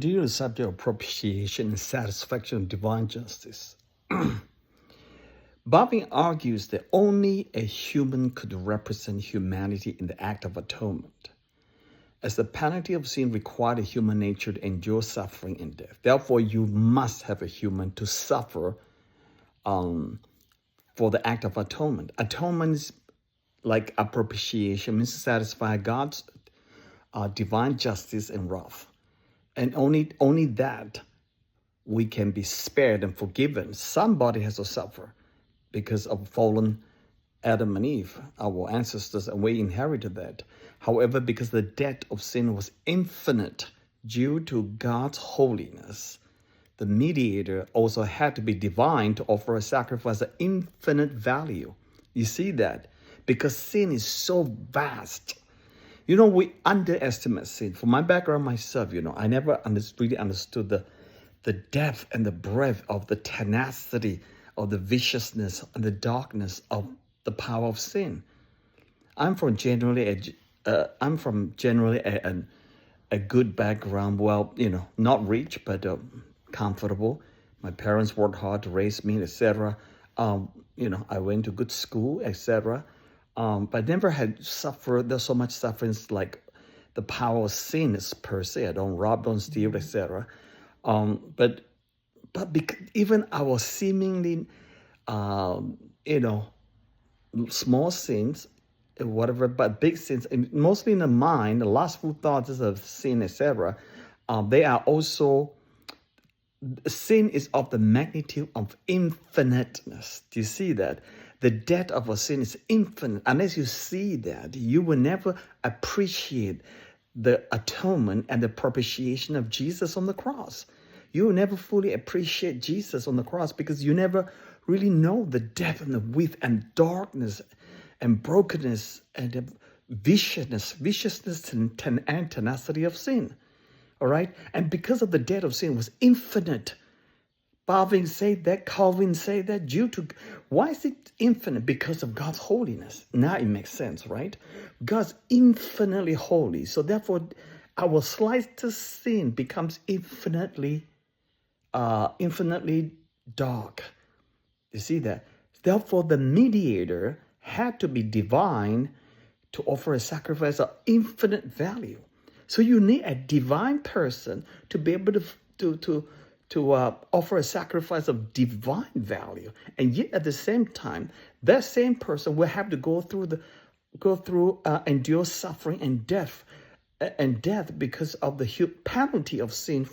Deal with the subject of propitiation and satisfaction of divine justice. Bobby argues that only a human could represent humanity in the act of atonement, as the penalty of sin required a human nature to endure suffering and death. Therefore, you must have a human to suffer for the act of atonement. Atonement is like a propitiation, means to satisfy God's divine justice and wrath. And only that we can be spared and forgiven. Somebody has to suffer because of fallen Adam and Eve, our ancestors, and we inherited that. However, because the debt of sin was infinite due to God's holiness, the mediator also had to be divine to offer a sacrifice of infinite value. You see that? Because sin is so vast. We underestimate sin. From my background myself, I never really understood the depth and the breadth of the tenacity of the viciousness and the darkness of the power of sin. I'm from generally a good background. Well, not rich, but comfortable. My parents worked hard to raise me, etc. I went to good school, etc. But never had suffered. There's so much suffering, like the power of sin is per se. I don't rob, don't steal, etc. But even our seemingly, small sins, whatever, but big sins, mostly in the mind, the lustful thoughts of sin, etc. They are also, sin is of the magnitude of infiniteness. Do you see that? The debt of a sin is infinite. Unless you see that, you will never appreciate the atonement and the propitiation of Jesus on the cross. You will never fully appreciate Jesus on the cross because you never really know the depth and the width and darkness and brokenness and the viciousness and tenacity of sin. All right? And because of the debt of sin was infinite. Calvin said that, why is it infinite? Because of God's holiness. Now it makes sense, right? God's infinitely holy. So therefore, our slightest sin becomes infinitely dark. You see that? Therefore, the mediator had to be divine to offer a sacrifice of infinite value. So you need a divine person to be able to offer a sacrifice of divine value, and yet at the same time, that same person will have to go through endure suffering and death because of the penalty of sin.